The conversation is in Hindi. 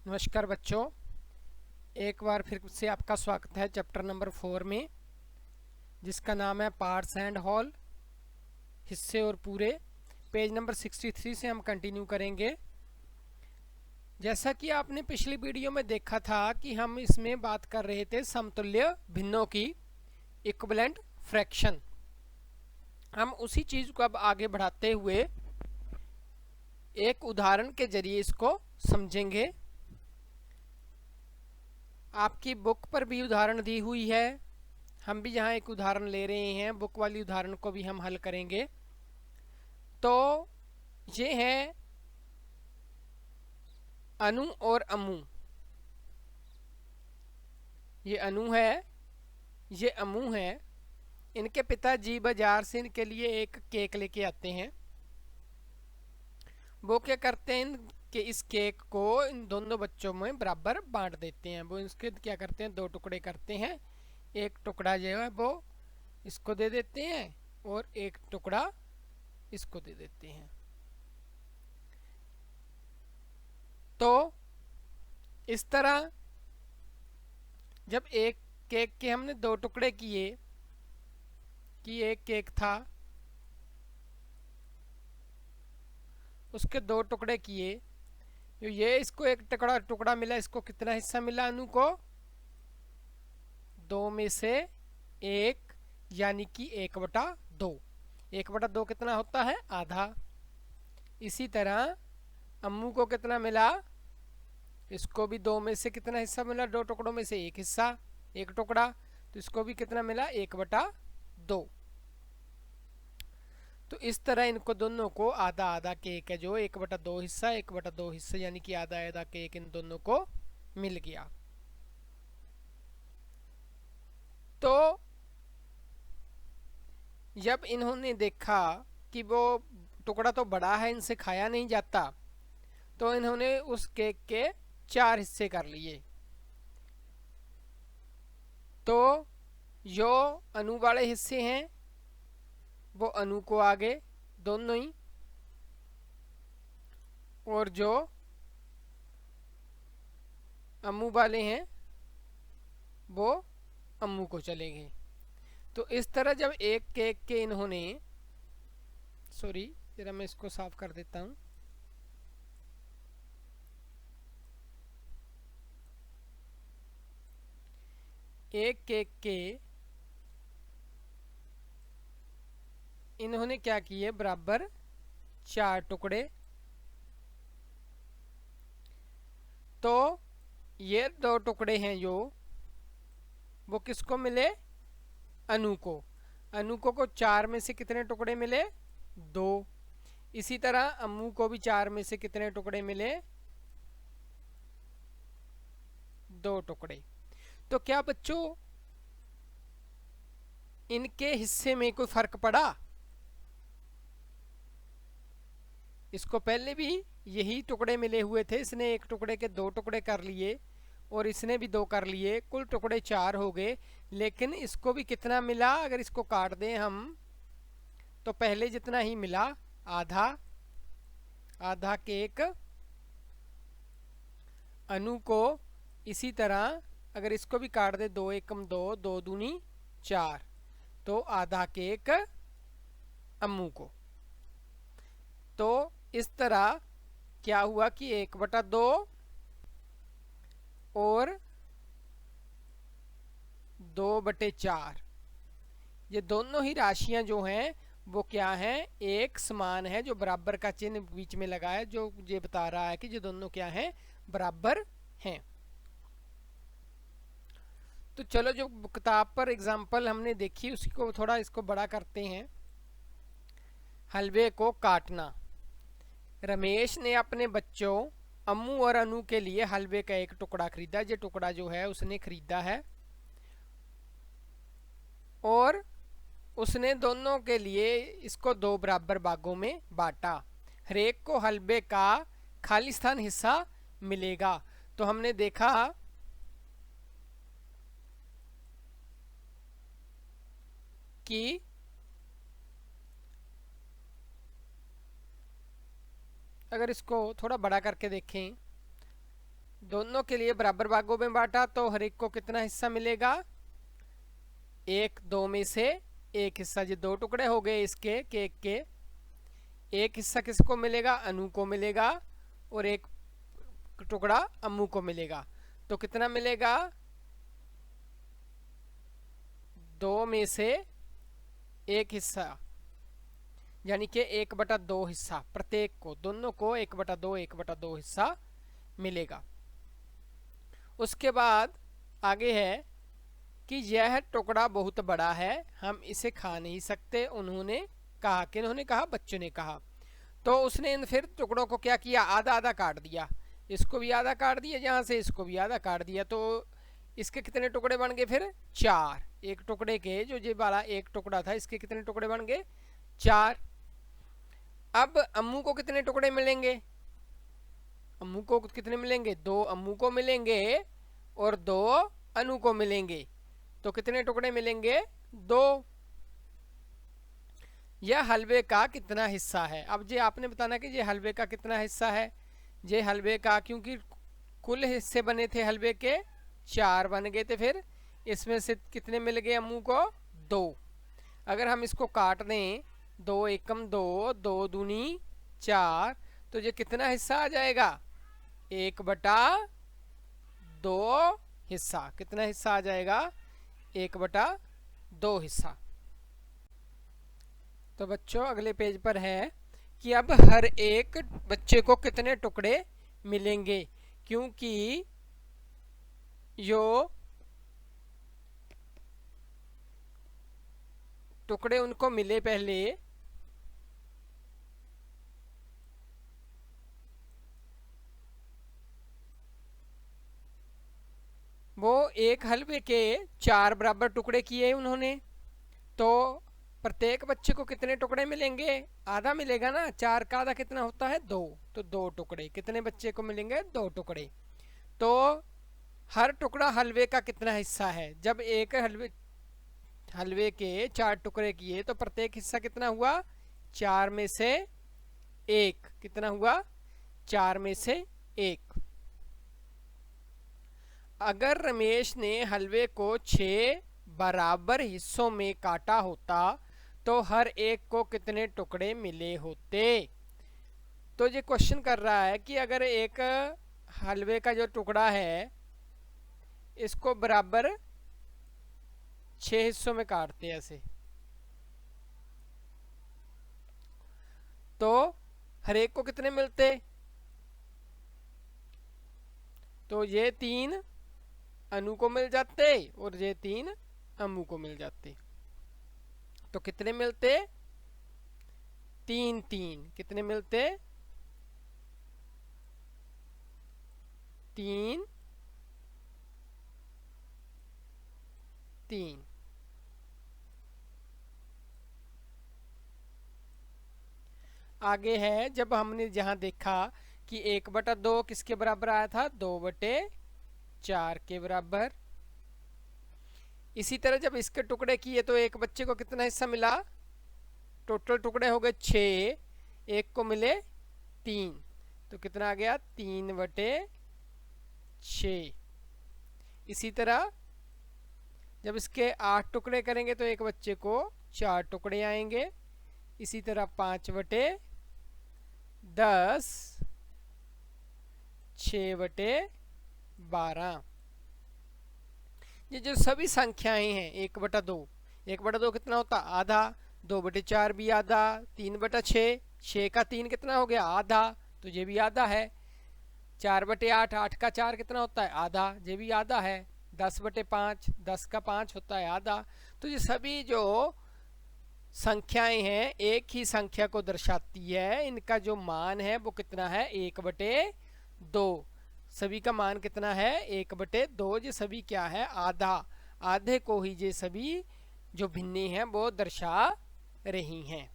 नमस्कार बच्चों, एक बार फिर से आपका स्वागत है चैप्टर नंबर 4 में, जिसका नाम है पार्ट्स एंड होल, हिस्से और पूरे। पेज नंबर 63 से हम कंटिन्यू करेंगे। जैसा कि आपने पिछली वीडियो में देखा था कि हम इसमें बात कर रहे थे समतुल्य भिन्नों की, इक्विवेलेंट फ्रैक्शन। हम उसी चीज़ को अब आगे बढ़ाते हुए एक उदाहरण के जरिए इसको समझेंगे। आपकी बुक पर भी उदाहरण दी हुई है, हम भी यहाँ एक उदाहरण ले रहे हैं, बुक वाली उदाहरण को भी हम हल करेंगे। तो ये है अनु और अम्मू। ये अनु है, ये अम्मू है। इनके पिताजी बाजार से इनके लिए एक केक लेके आते हैं। वो क्या करते हैं कि इस केक को इन दोनों बच्चों में बराबर बांट देते हैं। वो इसके क्या करते हैं, दो टुकड़े करते हैं। एक टुकड़ा जो है वो इसको दे देते हैं और एक टुकड़ा इसको दे देते हैं। तो इस तरह जब एक केक के हमने दो टुकड़े किए, कि एक केक था उसके दो टुकड़े किए, तो ये इसको एक टुकड़ा टुकड़ा मिला। इसको कितना हिस्सा मिला अनु को? दो में से एक, यानी कि 1/2। 1/2 कितना होता है? आधा। इसी तरह अम्मू को कितना मिला? इसको भी दो में से कितना हिस्सा मिला? दो टुकड़ों में से एक हिस्सा, एक टुकड़ा। तो इसको भी कितना मिला? 1/2। तो इस तरह इनको दोनों को आधा आधा केक है जो 1/2 हिस्सा, 1/2 हिस्सा, यानी कि आधा आधा केक इन दोनों को मिल गया। तो जब इन्होंने देखा कि वो टुकड़ा तो बड़ा है, इनसे खाया नहीं जाता, तो इन्होंने उस केक के 4 हिस्से कर लिए। तो जो अनु वाले हिस्से हैं वो अनु को आगे दोनों ही, और जो अम्मू वाले हैं वो अम्मू को चले गए। तो इस तरह जब एक केक के इन्होंने, सॉरी जरा मैं इसको साफ कर देता हूँ। एक केक के इन्होंने क्या किए? बराबर 4 टुकड़े। तो ये दो टुकड़े हैं जो वो किसको मिले? अनु को। अनु को 4 में से कितने टुकड़े मिले? 2। इसी तरह अम्मू को भी 4 में से कितने टुकड़े मिले? 2 टुकड़े। तो क्या बच्चों इनके हिस्से में कोई फर्क पड़ा? इसको पहले भी यही टुकड़े मिले हुए थे, इसने एक टुकड़े के 2 टुकड़े कर लिए और इसने भी 2 कर लिए, कुल टुकड़े 4 हो गए। लेकिन इसको भी कितना मिला? अगर इसको काट दें हम तो पहले जितना ही मिला, आधा। आधा केक अनु को। इसी तरह अगर इसको भी काट दे, 2 एकम 2, 2 दूनी 4, तो आधा केक अम्मू को। तो इस तरह क्या हुआ कि 1/2 और 2/4, ये दोनों ही राशियां जो हैं वो क्या हैं? एक समान है। जो बराबर का चिन्ह बीच में लगा है जो ये बता रहा है कि ये दोनों क्या हैं? बराबर हैं। तो चलो, जो किताब पर एग्जाम्पल हमने देखी उसी को थोड़ा इसको बड़ा करते हैं। हलवे को काटना। रमेश ने अपने बच्चों अम्मू और अनु के लिए हलवे का एक टुकड़ा खरीदा। ये टुकड़ा जो है उसने खरीदा है और उसने दोनों के लिए इसको 2 बराबर भागों में बांटा। हरेक को हलवे का खालिस्तान हिस्सा मिलेगा। तो हमने देखा कि अगर इसको थोड़ा बड़ा करके देखें दोनों के लिए बराबर भागों में बांटा तो हर एक को कितना हिस्सा मिलेगा? 1 2 में से एक हिस्सा। ये 2 टुकड़े हो गए इसके केक के। एक हिस्सा किसको मिलेगा? अनु को मिलेगा, और एक टुकड़ा अम्मू को मिलेगा। तो कितना मिलेगा? 2 में से एक हिस्सा, यानी कि 1/2 हिस्सा प्रत्येक को, दोनों को 1/2 हिस्सा मिलेगा। उसके बाद आगे है कि यह टुकड़ा बहुत बड़ा है, हम इसे खा नहीं सकते। उन्होंने कहा, किन्होंने कहा? बच्चों ने कहा। तो उसने इन फिर टुकड़ों को क्या किया? आधा आधा काट दिया। इसको भी आधा काट दिया, यहाँ से इसको भी आधा काट दिया। तो इसके कितने टुकड़े बन गए फिर? 4। एक टुकड़े के, जो ये वाला एक टुकड़ा था, इसके कितने टुकड़े बन गए? 4। अब अम्मू को कितने टुकड़े मिलेंगे? अम्मू को कितने मिलेंगे? 2 अम्मू को मिलेंगे और 2 अनु को मिलेंगे। तो कितने टुकड़े मिलेंगे? 2। यह हलवे का कितना हिस्सा है? अब ये आपने बताना कि ये हलवे का कितना हिस्सा है। ये हलवे का, क्योंकि कुल हिस्से बने थे हलवे के 4 बन गए थे, फिर इसमें से कितने मिल गए अम्मू को? 2। अगर हम इसको काट दें, 2 एकम 2, 2 दूनी 4, तो ये कितना हिस्सा आ जाएगा? 1/2 हिस्सा। कितना हिस्सा आ जाएगा? 1/2 हिस्सा। तो बच्चों अगले पेज पर है कि अब हर एक बच्चे को कितने टुकड़े मिलेंगे, क्योंकि जो टुकड़े उनको मिले पहले, वो एक हलवे के 4 बराबर टुकड़े किए उन्होंने। तो प्रत्येक बच्चे को कितने टुकड़े मिलेंगे? आधा मिलेगा ना। 4 का आधा कितना होता है? 2। तो 2 टुकड़े। कितने बच्चे को मिलेंगे? 2 टुकड़े। तो हर टुकड़ा हलवे का कितना हिस्सा है? जब एक हलवे के 4 टुकड़े किए तो प्रत्येक हिस्सा कितना हुआ? 4 में से 1। कितना हुआ? 4 में से 1। अगर रमेश ने हलवे को 6 बराबर हिस्सों में काटा होता तो हर एक को कितने टुकड़े मिले होते? तो ये क्वेश्चन कर रहा है कि अगर एक हलवे का जो टुकड़ा है, इसको बराबर 6 हिस्सों में काटते ऐसे, तो हर एक को कितने मिलते? तो ये 3 अनु को मिल जाते और ये 3 अम्मू को मिल जाते। तो कितने मिलते? 3 3। कितने मिलते? 3 3। आगे है, जब हमने जहां देखा कि 1/2 किसके बराबर आया था? 2/4 के बराबर। इसी तरह जब इसके टुकड़े किए तो एक बच्चे को कितना हिस्सा मिला? टोटल टुकड़े हो गए 6, एक को मिले 3। तो कितना आ गया? 3/6। इसी तरह जब इसके 8 टुकड़े करेंगे तो एक बच्चे को 4 टुकड़े आएंगे। इसी तरह 5/10, 6/12। ये जो सभी संख्याएं हैं 1/2, 1/2 कितना होता? आधा। 2/4 भी आधा। 3/6, 6 का 3 कितना हो गया? आधा, तो ये भी आधा है। 4/8, 8 का 4 कितना होता है? आधा, ये भी आधा है। 10/5, 10 का 5 होता है आधा। तो ये सभी जो संख्याएं हैं एक ही संख्या को दर्शाती है। इनका जो मान है वो कितना है? 1/2। सभी का मान कितना है? 1/2। ये सभी क्या है? आधा। आधे को ही ये सभी जो भिन्नी हैं वो दर्शा रही हैं।